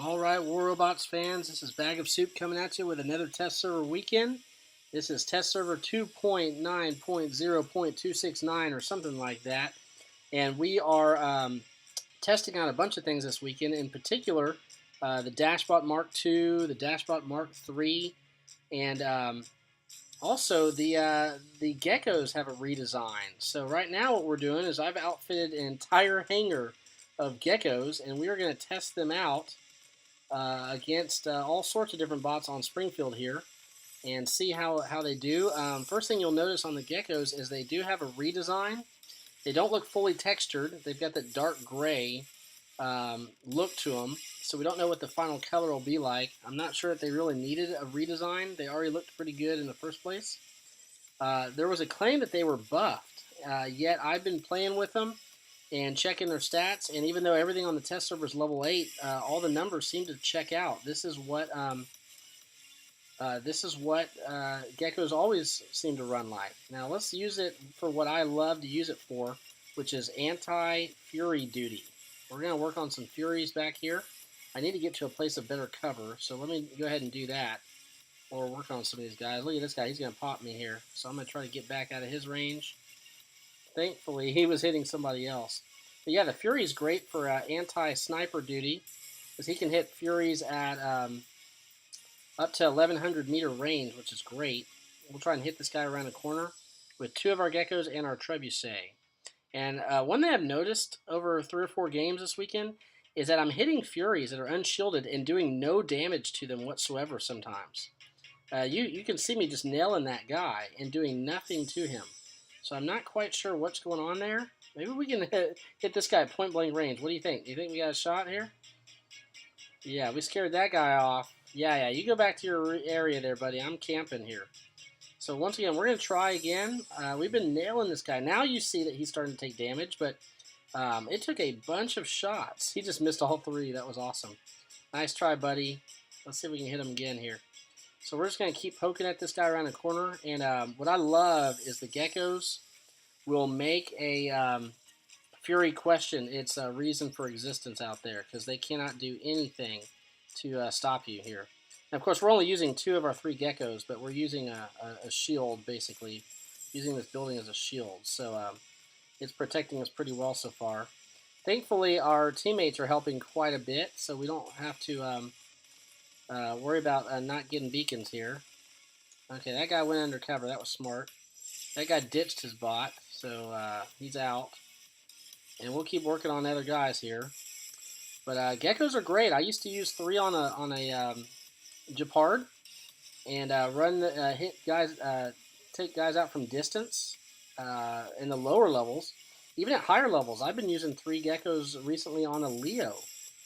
Alright, War Robots fans, this is Bagofsoup coming at you with another test server weekend. This is test server 2.9.0.269 or something like that. And we are testing out a bunch of things this weekend, in particular the Dashbot Mark II, the Dashbot Mark III, and also the Geckos have a redesign. So right now what we're doing is I've outfitted an entire hangar of Geckos, and we are going to test them out against all sorts of different bots on Springfield here and see how they do. First thing you'll notice on the Geckos is they do have a redesign. They don't look fully textured. They've got that dark gray look to them, so we don't know what the final color will be like. I'm not sure if they really needed a redesign. They already looked pretty good in the first place. There was a claim that they were buffed, yet I've been playing with them and checking their stats, and even though everything on the test server is level 8, all the numbers seem to check out. This is what Geckos always seem to run like. Now let's use it for what I love to use it for, which is anti-fury duty. We're going to work on some furies back here. I need to get to a place of better cover, so let me go ahead and do that. Or work on some of these guys. Look at this guy, he's going to pop me here. So I'm going to try to get back out of his range. Thankfully, he was hitting somebody else. But yeah, the Fury is great for anti-sniper duty, because he can hit Furies at up to 1,100 meter range, which is great. We'll try and hit this guy around the corner with 2 of our Geckos and our Trebuchet. And one thing I've noticed over 3 or 4 games this weekend is that I'm hitting Furies that are unshielded and doing no damage to them whatsoever sometimes. You can see me just nailing that guy and doing nothing to him. So I'm not quite sure what's going on there. Maybe we can hit this guy at point blank range. What do you think? Do you think we got a shot here? Yeah, we scared that guy off. Yeah, you go back to your area there, buddy. I'm camping here. So once again, we're going to try again. We've been nailing this guy. Now you see that he's starting to take damage, but it took a bunch of shots. He just missed all 3. That was awesome. Nice try, buddy. Let's see if we can hit him again here. So we're just going to keep poking at this guy around the corner. And what I love is the Geckos will make a Fury question its reason for existence out there, because they cannot do anything to stop you here. And of course, we're only using 2 of our 3 Geckos, but we're using a shield, basically. Using this building as a shield. So it's protecting us pretty well so far. Thankfully, our teammates are helping quite a bit, so we don't have to worry about not getting beacons here. Okay, that guy went undercover. That was smart. That guy ditched his bot, so he's out. And we'll keep working on other guys here. But Geckos are great. I used to use 3 on a Gepard and hit guys, take guys out from distance in the lower levels. Even at higher levels, I've been using 3 Geckos recently on a Leo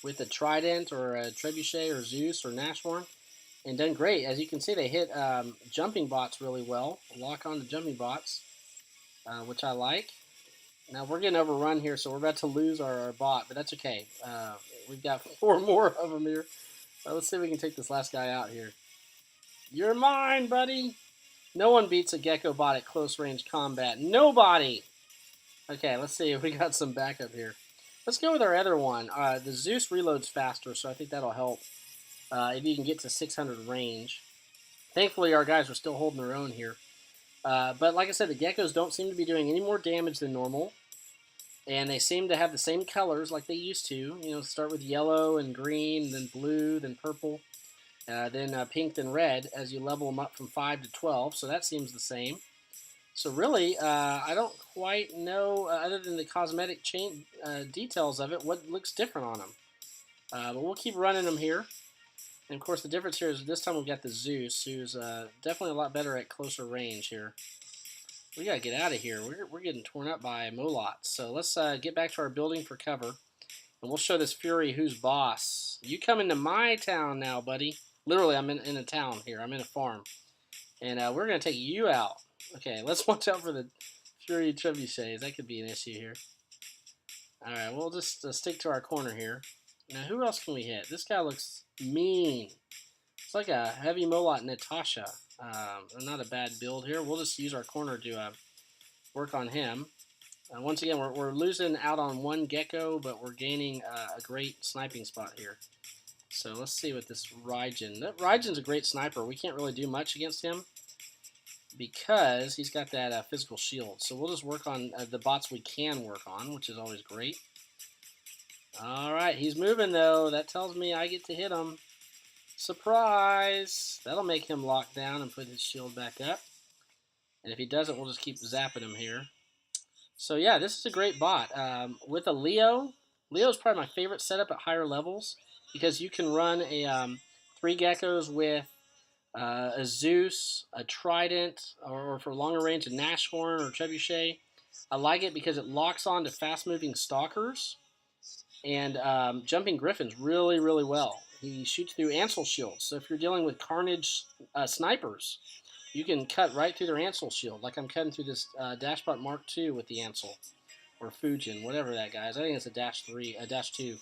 with a Trident or a Trebuchet or Zeus or Nashorn, and done great. As you can see, they hit jumping bots really well. Lock on to jumping bots, which I like. Now we're getting overrun here, so we're about to lose our bot, but that's okay. We've got 4 more of them here. Let's see if we can take this last guy out here. You're mine, buddy! No one beats a Gecko bot at close range combat. Nobody! Okay, let's see if we got some backup here. Let's go with our other one. The Zeus reloads faster, so I think that'll help if you can get to 600 range. Thankfully, our guys are still holding their own here. But like I said, the Geckos don't seem to be doing any more damage than normal. And they seem to have the same colors like they used to. You know, start with yellow and green, then blue, then purple, then pink, then red as you level them up from 5 to 12. So that seems the same. So really, I don't quite know, other than the cosmetic details of it, what looks different on them. But we'll keep running them here. And of course, the difference here is this time we've got the Zeus, who's definitely a lot better at closer range here. We gotta get out of here. We're getting torn up by Molots. So let's get back to our building for cover. And we'll show this Fury who's boss. You come into my town now, buddy. Literally, I'm in a town here. I'm in a farm. And we're going to take you out. Okay, let's watch out for the Fury Trebuchets. That could be an issue here. Alright, we'll just stick to our corner here. Now, who else can we hit? This guy looks mean. It's like a heavy Molot Natasha. Not a bad build here. We'll just use our corner to work on him. Once again, we're losing out on 1 Gecko, but we're gaining a great sniping spot here. So let's see what this Raijin. That Raijin's a great sniper. We can't really do much against him because he's got that physical shield. So we'll just work on the bots we can work on, which is always great. All right, he's moving though. That tells me I get to hit him. Surprise! That'll make him lock down and put his shield back up. And if he doesn't, we'll just keep zapping him here. So yeah, this is a great bot. With a Leo, Leo's probably my favorite setup at higher levels because you can run a 3 geckos with a Zeus, a Trident, or for longer range, a Nashorn or Trebuchet. I like it because it locks on to fast-moving stalkers and jumping griffins really, really well. He shoots through Ansel shields, so if you're dealing with carnage snipers, you can cut right through their Ansel shield, like I'm cutting through this Dashbot Mark II with the Ansel, or Fujin, whatever that guy is. I think it's a Dash 3, a Dash 2.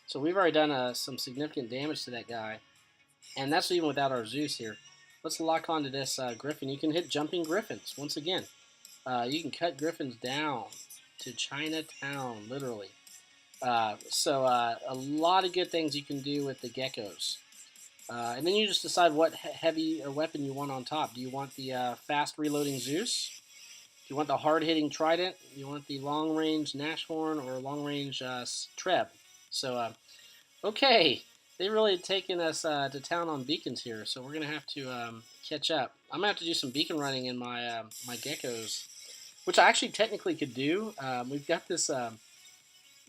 So we've already done some significant damage to that guy, and that's even without our Zeus here. Let's lock onto this Griffin. You can hit jumping griffins, once again. You can cut griffins down to Chinatown, literally. So a lot of good things you can do with the geckos. And then you just decide what heavy weapon you want on top. Do you want the fast reloading Zeus? Do you want the hard-hitting Trident? Do you want the long-range Nashorn or long-range Treb? So, okay. They've really taken us to town on beacons here, so we're going to have to catch up. I'm going to have to do some beacon running in my my geckos, which I actually technically could do. We've got this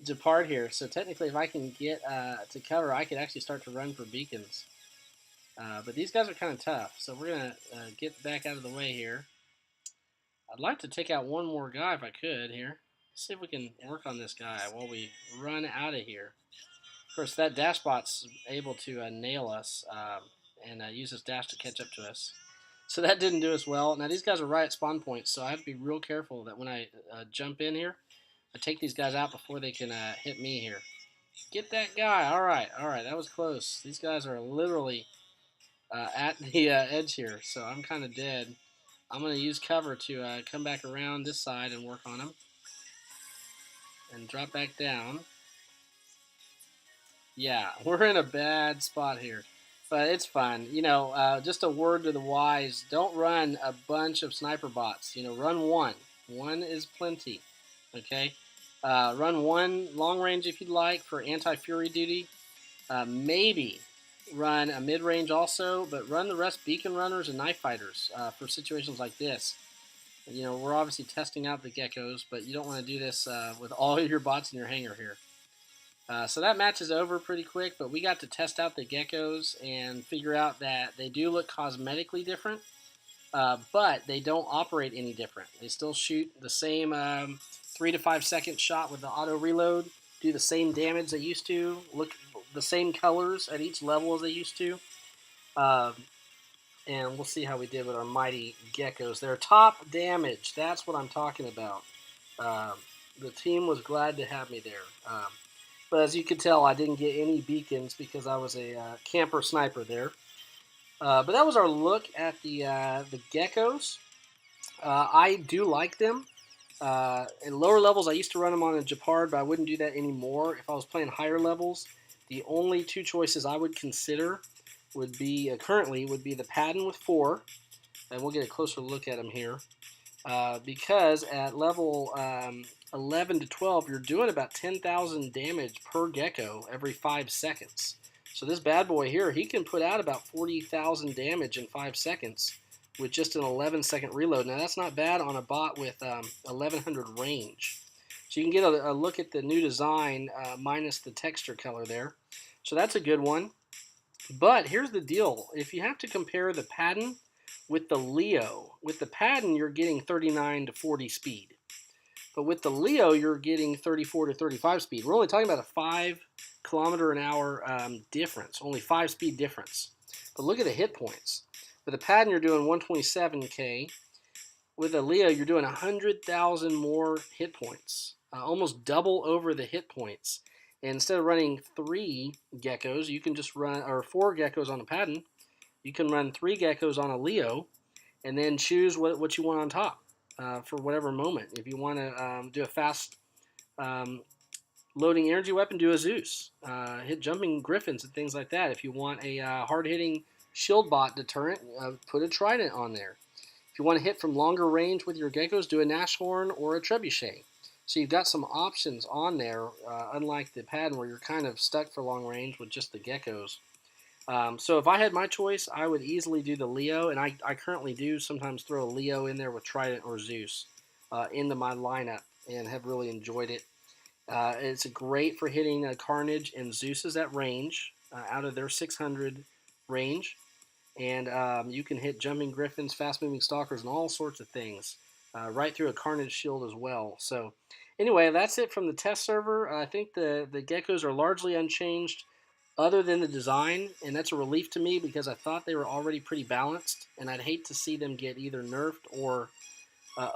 Gepard here, so technically if I can get to cover, I could actually start to run for beacons. But these guys are kind of tough, so we're going to get back out of the way here. I'd like to take out one more guy if I could here. See if we can work on this guy while we run out of here. Of course, that Dashbot's able to nail us and use his dash to catch up to us. So that didn't do us well. Now, these guys are right at spawn points, so I have to be real careful that when I jump in here, I take these guys out before they can hit me here. Get that guy. All right. That was close. These guys are literally at the edge here, so I'm kind of dead. I'm going to use cover to come back around this side and work on them. And drop back down. Yeah, we're in a bad spot here. But it's fun. You know, just a word to the wise. Don't run a bunch of sniper bots. You know, run one. One is plenty. Okay? Run one long range if you'd like for anti-fury duty. Maybe run a mid-range also, but run the rest beacon runners and knife fighters for situations like this. You know, we're obviously testing out the geckos, but you don't want to do this with all your bots in your hangar here. So that match is over pretty quick, but we got to test out the geckos and figure out that they do look cosmetically different, but they don't operate any different. They still shoot the same 3 to 5 second shot with the auto reload, do the same damage they used to, look the same colors at each level as they used to. And we'll see how we did with our mighty geckos. Their top damage, that's what I'm talking about. The team was glad to have me there. But as you can tell, I didn't get any beacons because I was a camper sniper there. But that was our look at the geckos. I do like them. In lower levels, I used to run them on a Gepard, but I wouldn't do that anymore. If I was playing higher levels, the only two choices I would consider would be currently would be the Patton with 4, and we'll get a closer look at them here. Because at level 11 to 12, you're doing about 10,000 damage per gecko every 5 seconds. So this bad boy here, he can put out about 40,000 damage in 5 seconds with just an 11-second reload. Now that's not bad on a bot with 1100 range. So you can get a look at the new design minus the texture color there. So that's a good one. But here's the deal. If you have to compare the Patton with the Leo, with the Patton you're getting 39 to 40 speed. But with the Leo you're getting 34 to 35 speed. We're only talking about a 5 kilometer an hour difference, only 5 speed difference. But look at the hit points. With the Patton you're doing 127k. With a Leo you're doing 100,000 more hit points. Almost double over the hit points. And instead of running 3 geckos, you can just run, or 4 geckos on a Patton. You can run 3 geckos on a Leo, and then choose what you want on top for whatever moment. If you want to do a fast loading energy weapon, do a Zeus. Hit jumping griffins and things like that. If you want a hard-hitting shield bot deterrent, put a trident on there. If you want to hit from longer range with your geckos, do a Nashorn or a trebuchet. So you've got some options on there, unlike the Patton where you're kind of stuck for long range with just the geckos. So if I had my choice, I would easily do the Leo, and I currently do sometimes throw a Leo in there with Trident or Zeus into my lineup and have really enjoyed it. It's great for hitting Carnage and Zeus's at range out of their 600 range. And you can hit jumping griffins, fast-moving stalkers, and all sorts of things right through a Carnage shield as well. So anyway, that's it from the test server. I think the geckos are largely unchanged other than the design, and that's a relief to me because I thought they were already pretty balanced, and I'd hate to see them get either nerfed or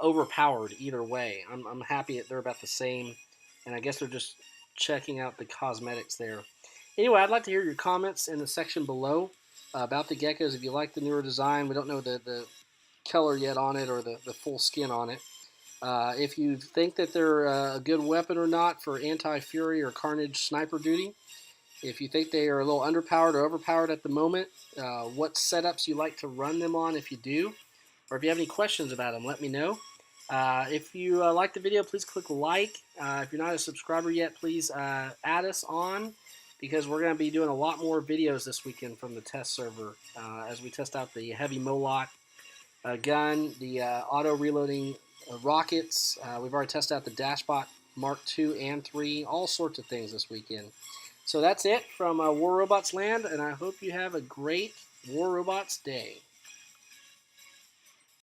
overpowered either way. I'm happy that they're about the same, and I guess they're just checking out the cosmetics there. Anyway, I'd like to hear your comments in the section below about the geckos. If you like the newer design, we don't know the color yet on it or the full skin on it. If you think that they're a good weapon or not for anti-fury or carnage sniper duty. If you think they are a little underpowered or overpowered at the moment, what setups you like to run them on if you do, or if you have any questions about them, let me know. If you like the video, please click like. If you're not a subscriber yet, please add us on because we're going to be doing a lot more videos this weekend from the test server as we test out the heavy Molot gun, the auto reloading rockets. We've already tested out the Dashbot Mark II and III, all sorts of things this weekend. So that's it from War Robots Land, and I hope you have a great War Robots day.